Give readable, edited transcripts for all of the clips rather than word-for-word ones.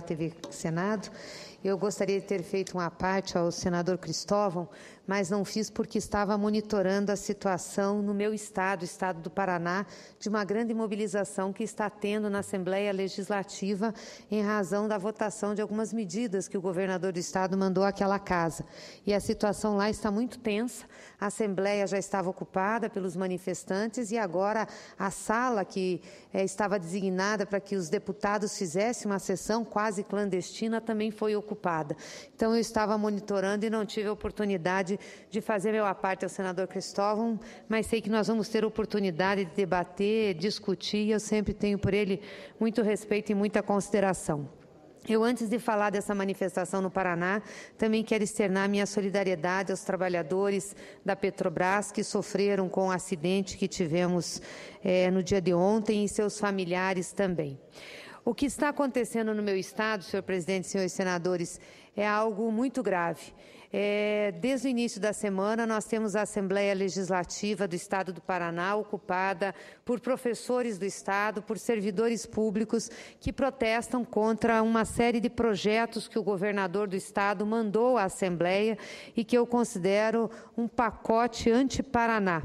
TV Senado. Eu gostaria de ter feito uma parte ao senador Cristóvão, mas não fiz porque estava monitorando a situação no meu estado, o estado do Paraná, de uma grande mobilização que está tendo na Assembleia Legislativa em razão da votação de algumas medidas que o governador do estado mandou àquela casa. E a situação lá está muito tensa, a Assembleia já estava ocupada pelos manifestantes e agora a sala que estava designada para que os deputados fizessem uma sessão quase clandestina também foi ocupada. Então, eu estava monitorando e não tive a oportunidade de fazer meu à parte ao senador Cristóvão, mas sei que nós vamos ter oportunidade de debater, discutir, e eu sempre tenho por ele muito respeito e muita consideração. Eu, antes de falar dessa manifestação no Paraná, também quero externar minha solidariedade aos trabalhadores da Petrobras que sofreram com o acidente que tivemos no dia de ontem e seus familiares também. O que está acontecendo no meu estado, senhor presidente, senhores senadores, é algo muito grave. Desde o início da semana, nós temos a Assembleia Legislativa do Estado do Paraná ocupada por professores do Estado, por servidores públicos que protestam contra uma série de projetos que o governador do Estado mandou à Assembleia e que eu considero um pacote anti-Paraná.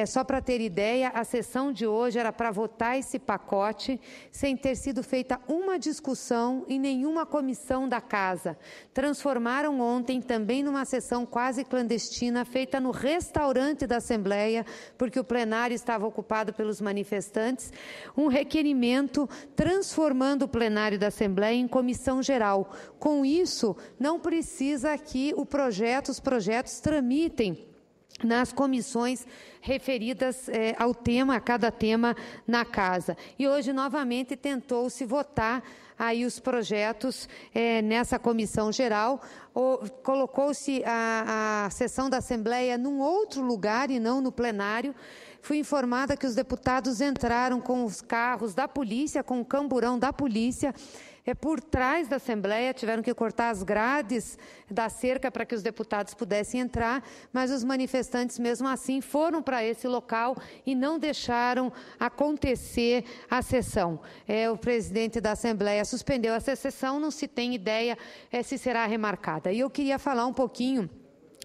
Só para ter ideia, a sessão de hoje era para votar esse pacote sem ter sido feita uma discussão em nenhuma comissão da Casa. Transformaram ontem também numa sessão quase clandestina feita no restaurante da Assembleia, porque o plenário estava ocupado pelos manifestantes, um requerimento transformando o plenário da Assembleia em comissão geral. Com isso, não precisa que os projetos tramitem nas comissões referidas ao tema, a cada tema na Casa. E hoje, novamente, tentou-se votar aí os projetos nessa comissão geral, colocou-se a sessão da Assembleia num outro lugar e não no plenário. Fui informada que os deputados entraram com os carros da polícia, com o camburão da polícia, por trás da Assembleia, tiveram que cortar as grades da cerca para que os deputados pudessem entrar, mas os manifestantes, mesmo assim, foram para esse local e não deixaram acontecer a sessão. O presidente da Assembleia suspendeu essa sessão, não se tem ideia se será remarcada. E eu queria falar um pouquinho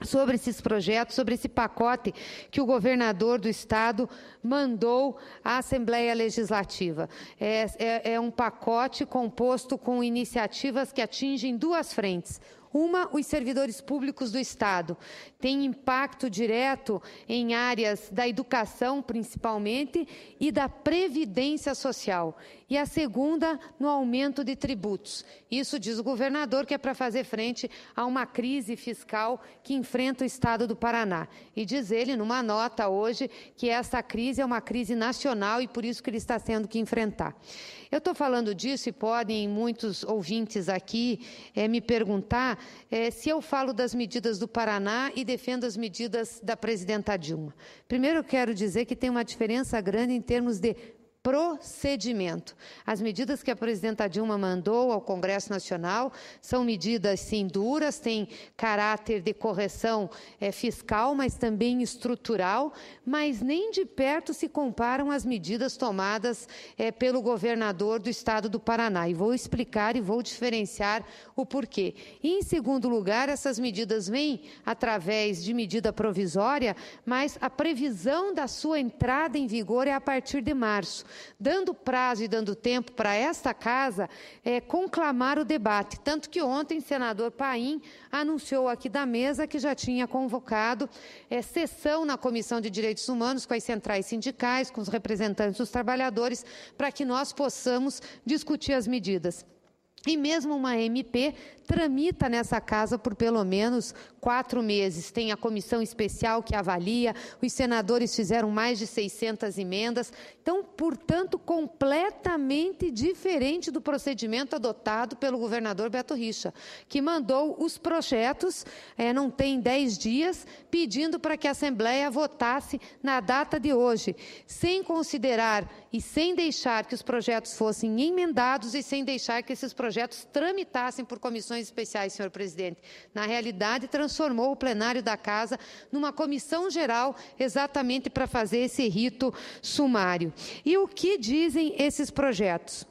sobre esses projetos, sobre esse pacote que o governador do Estado mandou à Assembleia Legislativa. É um pacote composto com iniciativas que atingem duas frentes. Uma, os servidores públicos do Estado. Tem impacto direto em áreas da educação, principalmente, e da previdência social. E a segunda, no aumento de tributos. Isso, diz o governador, que é para fazer frente a uma crise fiscal que enfrenta o Estado do Paraná. E diz ele, numa nota hoje, que essa crise é uma crise nacional e por isso que ele está tendo que enfrentar. Eu estou falando disso e podem muitos ouvintes aqui me perguntar se eu falo das medidas do Paraná e defendo as medidas da presidenta Dilma. Primeiro, eu quero dizer que tem uma diferença grande em termos de procedimento. As medidas que a presidenta Dilma mandou ao Congresso Nacional são medidas, sim, duras, têm caráter de correção fiscal, mas também estrutural, mas nem de perto se comparam às medidas tomadas pelo governador do Estado do Paraná. E vou explicar e vou diferenciar o porquê. E, em segundo lugar, essas medidas vêm através de medida provisória, mas a previsão da sua entrada em vigor é a partir de março, dando prazo e dando tempo para esta Casa conclamar o debate. Tanto que ontem o senador Paim anunciou aqui da mesa que já tinha convocado sessão na Comissão de Direitos Humanos com as centrais sindicais, com os representantes dos trabalhadores, para que nós possamos discutir as medidas. E mesmo uma MP tramita nessa Casa por pelo menos 4 meses. Tem a comissão especial que avalia, os senadores fizeram mais de 600 emendas. Então, portanto, completamente diferente do procedimento adotado pelo governador Beto Richa, que mandou os projetos, não tem 10 dias, pedindo para que a Assembleia votasse na data de hoje, sem considerar e sem deixar que os projetos fossem emendados e sem deixar que esses projetos tramitassem por comissões especiais, senhor presidente. Na realidade, transformou o plenário da Casa numa comissão geral exatamente para fazer esse rito sumário. E o que dizem esses projetos?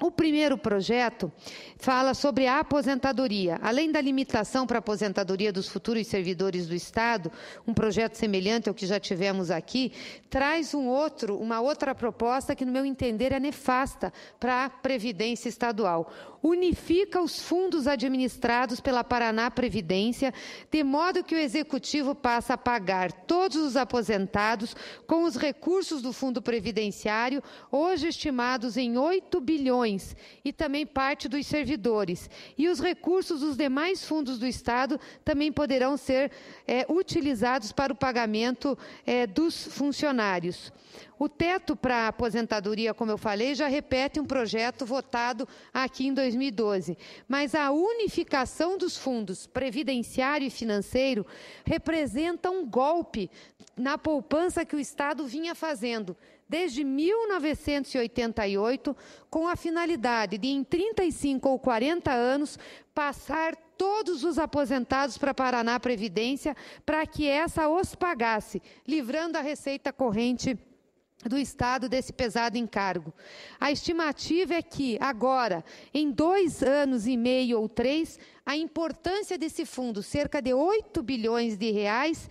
O primeiro projeto fala sobre a aposentadoria. Além da limitação para a aposentadoria dos futuros servidores do Estado, um projeto semelhante ao que já tivemos aqui, traz uma outra proposta que, no meu entender, é nefasta para a Previdência Estadual. Unifica os fundos administrados pela Paraná Previdência, de modo que o Executivo passa a pagar todos os aposentados com os recursos do Fundo Previdenciário, hoje estimados em 8 bilhões, e também parte dos servidores. E os recursos dos demais fundos do Estado também poderão ser utilizados para o pagamento dos funcionários. O teto para a aposentadoria, como eu falei, já repete um projeto votado aqui em 2012. Mas a unificação dos fundos previdenciário e financeiro representa um golpe na poupança que o Estado vinha fazendo desde 1988, com a finalidade de, em 35 ou 40 anos, passar todos os aposentados para a Paraná Previdência, para que essa os pagasse, livrando a receita corrente do Estado desse pesado encargo. A estimativa é que, agora, em 2 anos e meio ou 3, a importância desse fundo, cerca de 8 bilhões de reais,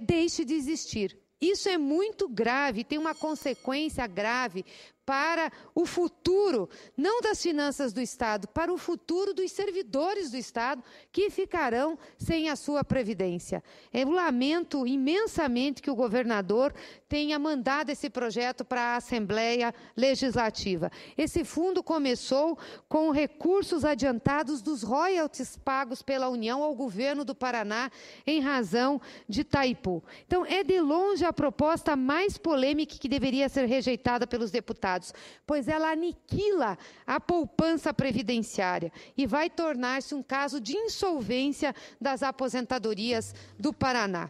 deixe de existir. Isso é muito grave, tem uma consequência grave para o futuro, não das finanças do Estado, para o futuro dos servidores do Estado, que ficarão sem a sua previdência. Eu lamento imensamente que o governador tenha mandado esse projeto para a Assembleia Legislativa. Esse fundo começou com recursos adiantados dos royalties pagos pela União ao governo do Paraná em razão de Itaipu. Então, é de longe a proposta mais polêmica que deveria ser rejeitada pelos deputados, pois ela aniquila a poupança previdenciária e vai tornar-se um caso de insolvência das aposentadorias do Paraná.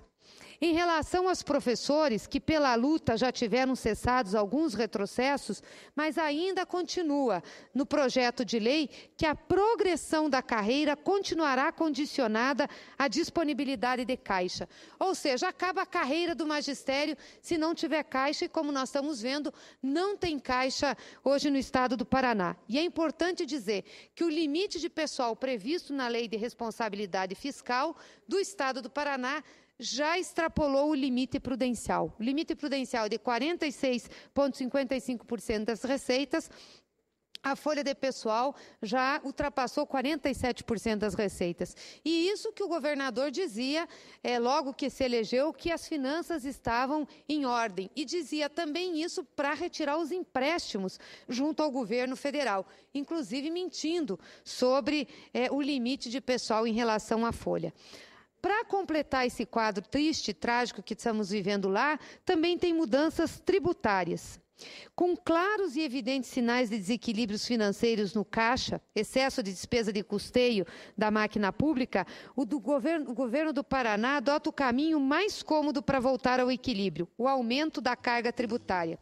Em relação aos professores, que pela luta já tiveram cessados alguns retrocessos, mas ainda continua no projeto de lei que a progressão da carreira continuará condicionada à disponibilidade de caixa. Ou seja, acaba a carreira do magistério se não tiver caixa, e como nós estamos vendo, não tem caixa hoje no Estado do Paraná. E é importante dizer que o limite de pessoal previsto na Lei de Responsabilidade Fiscal do Estado do Paraná já extrapolou o limite prudencial. O limite prudencial é de 46,55% das receitas. A folha de pessoal já ultrapassou 47% das receitas. E isso que o governador dizia, logo que se elegeu, que as finanças estavam em ordem. E dizia também isso para retirar os empréstimos junto ao governo federal, inclusive mentindo sobre o limite de pessoal em relação à folha. Para completar esse quadro triste e trágico que estamos vivendo lá, também tem mudanças tributárias. Com claros e evidentes sinais de desequilíbrios financeiros no caixa, excesso de despesa de custeio da máquina pública, o governo do Paraná adota o caminho mais cômodo para voltar ao equilíbrio, o aumento da carga tributária.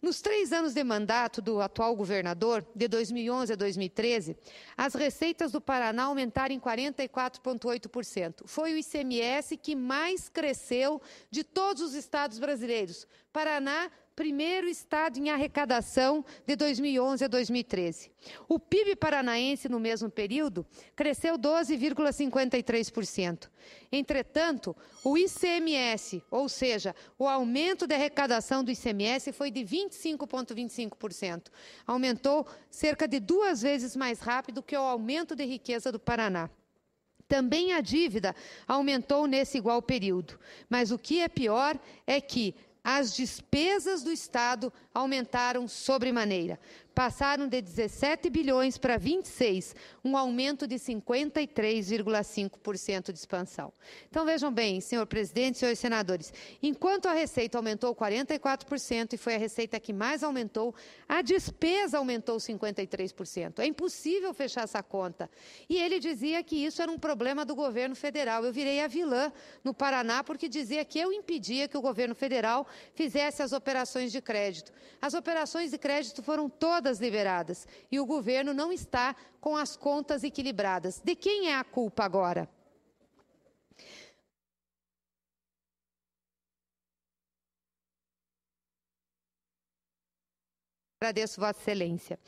Nos 3 anos de mandato do atual governador, de 2011 a 2013, as receitas do Paraná aumentaram em 44,8%. Foi o ICMS que mais cresceu de todos os estados brasileiros. Paraná, primeiro estado em arrecadação de 2011 a 2013. O PIB paranaense, no mesmo período, cresceu 12,53%. Entretanto, o ICMS, ou seja, o aumento de arrecadação do ICMS, foi de 25,25%. Aumentou cerca de 2 vezes mais rápido que o aumento de riqueza do Paraná. Também a dívida aumentou nesse igual período. Mas o que é pior é que as despesas do Estado aumentaram sobremaneira. Passaram de 17 bilhões para 26, um aumento de 53,5% de expansão. Então, vejam bem, senhor presidente, senhores senadores, enquanto a receita aumentou 44% e foi a receita que mais aumentou, a despesa aumentou 53%. É impossível fechar essa conta. E ele dizia que isso era um problema do governo federal. Eu virei a vilã no Paraná porque dizia que eu impedia que o governo federal fizesse as operações de crédito. As operações de crédito foram todas liberadas e o governo não está com as contas equilibradas. De quem é a culpa agora? Agradeço, Vossa Excelência.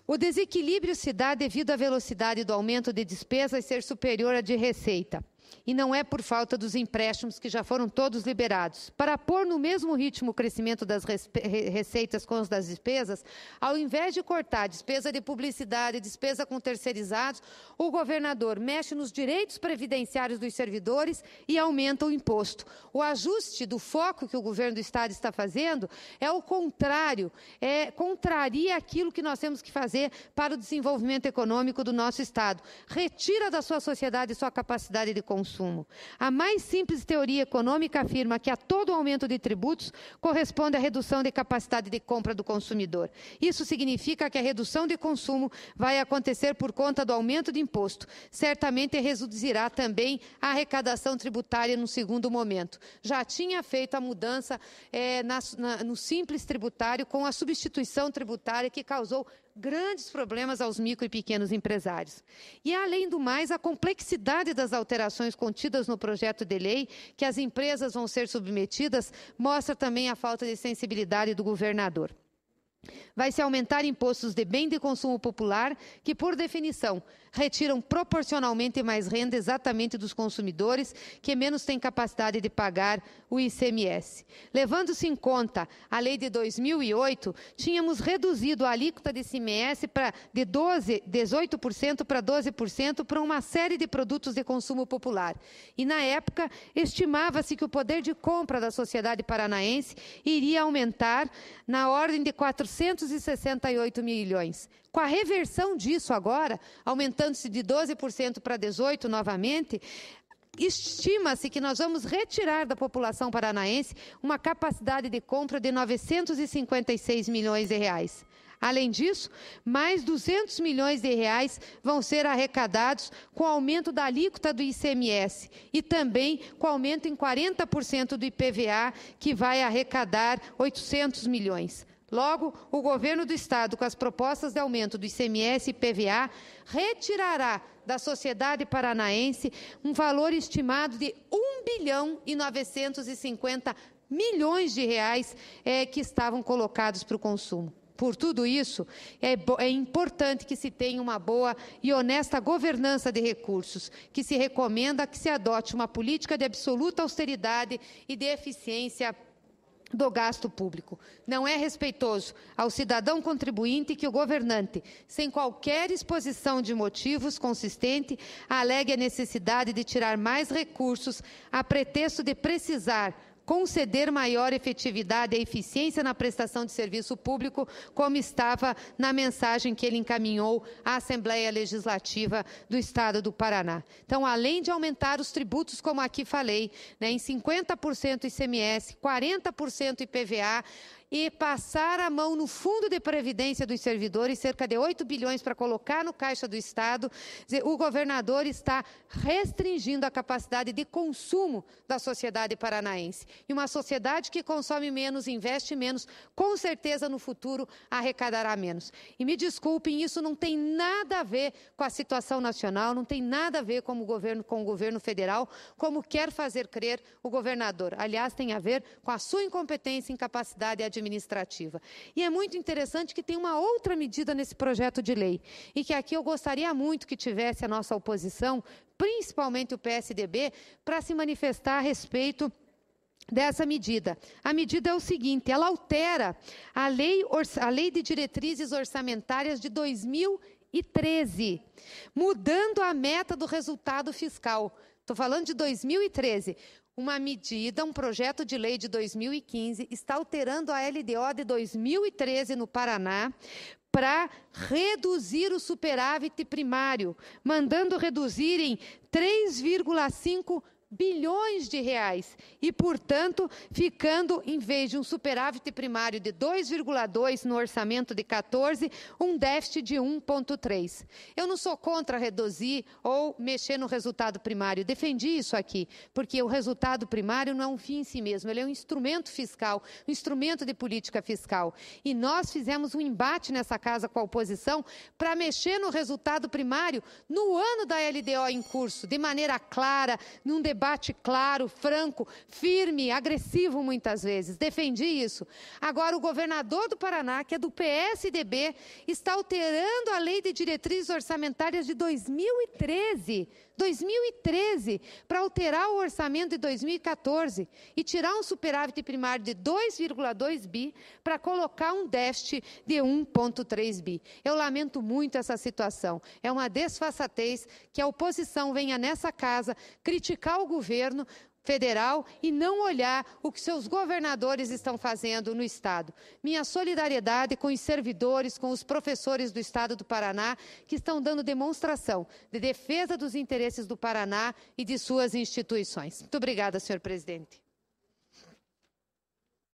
O desequilíbrio se dá devido à velocidade do aumento de despesas ser superior à de receita. E não é por falta dos empréstimos que já foram todos liberados. Para pôr no mesmo ritmo o crescimento das receitas com os das despesas, ao invés de cortar despesa de publicidade, despesa com terceirizados, o governador mexe nos direitos previdenciários dos servidores e aumenta o imposto. O ajuste do foco que o governo do Estado está fazendo é o contrário, contraria aquilo que nós temos que fazer para o desenvolvimento econômico do nosso Estado. Retira da sua sociedade sua capacidade de consumo. A mais simples teoria econômica afirma que a todo aumento de tributos corresponde à redução de capacidade de compra do consumidor. Isso significa que a redução de consumo vai acontecer por conta do aumento de imposto. Certamente reduzirá também a arrecadação tributária no segundo momento. Já tinha feito a mudança no simples tributário com a substituição tributária que causou grandes problemas aos micro e pequenos empresários. E, além do mais, a complexidade das alterações contidas no projeto de lei que as empresas vão ser submetidas mostra também a falta de sensibilidade do governador. Vai-se aumentar impostos de bem de consumo popular que, por definição, retiram proporcionalmente mais renda exatamente dos consumidores que menos têm capacidade de pagar o ICMS. Levando-se em conta a lei de 2008, tínhamos reduzido a alíquota de ICMS de 18% para 12% para uma série de produtos de consumo popular. E, na época, estimava-se que o poder de compra da sociedade paranaense iria aumentar na ordem de 468 milhões. Com a reversão disso agora, aumentando-se de 12% para 18% novamente, estima-se que nós vamos retirar da população paranaense uma capacidade de compra de 956 milhões de reais. Além disso, mais 200 milhões de reais vão ser arrecadados com o aumento da alíquota do ICMS e também com o aumento em 40% do IPVA, que vai arrecadar 800 milhões. Logo, o governo do Estado, com as propostas de aumento do ICMS e IPVA, retirará da sociedade paranaense um valor estimado de 1 bilhão e 950 milhões de reais que estavam colocados para o consumo. Por tudo isso, é importante que se tenha uma boa e honesta governança de recursos, que se recomenda que se adote uma política de absoluta austeridade e de eficiência do gasto público. Não é respeitoso ao cidadão contribuinte que o governante, sem qualquer exposição de motivos consistente, alegue a necessidade de tirar mais recursos a pretexto de precisar conceder maior efetividade e eficiência na prestação de serviço público, como estava na mensagem que ele encaminhou à Assembleia Legislativa do Estado do Paraná. Então, além de aumentar os tributos, como aqui falei, em 50% ICMS, 40% IPVA, e passar a mão no Fundo de Previdência dos servidores, cerca de 8 bilhões para colocar no Caixa do Estado, o governador está restringindo a capacidade de consumo da sociedade paranaense. E uma sociedade que consome menos, investe menos, com certeza no futuro arrecadará menos. E me desculpem, isso não tem nada a ver com a situação nacional, não tem nada a ver com o governo federal, como quer fazer crer o governador. Aliás, tem a ver com a sua incompetência e incapacidade administrativa. E é muito interessante que tem uma outra medida nesse projeto de lei, e que aqui eu gostaria muito que tivesse a nossa oposição, principalmente o PSDB, para se manifestar a respeito dessa medida. A medida é o seguinte: ela altera a lei de diretrizes orçamentárias de 2013, mudando a meta do resultado fiscal. Estou falando de 2013. Uma medida, um projeto de lei de 2015, está alterando a LDO de 2013 no Paraná para reduzir o superávit primário, mandando reduzir em 3,5 bilhões de reais e, portanto, ficando, em vez de um superávit primário de 2,2 no orçamento de 14, um déficit de 1,3. Eu não sou contra reduzir ou mexer no resultado primário, defendi isso aqui, porque o resultado primário não é um fim em si mesmo, ele é um instrumento fiscal, um instrumento de política fiscal. E nós fizemos um embate nessa casa com a oposição para mexer no resultado primário no ano da LDO em curso, de maneira clara, num debate debate claro, franco, firme, agressivo muitas vezes. Defendi isso. Agora, o governador do Paraná, que é do PSDB, está alterando a lei de diretrizes orçamentárias de 2013, para alterar o orçamento de 2014 e tirar um superávit primário de 2,2 bi para colocar um déficit de 1,3 bi. Eu lamento muito essa situação. É uma desfaçatez que a oposição venha nessa casa criticar o governo federal e não olhar o que seus governadores estão fazendo no Estado. Minha solidariedade com os servidores, com os professores do Estado do Paraná, que estão dando demonstração de defesa dos interesses do Paraná e de suas instituições. Muito obrigada, senhor presidente.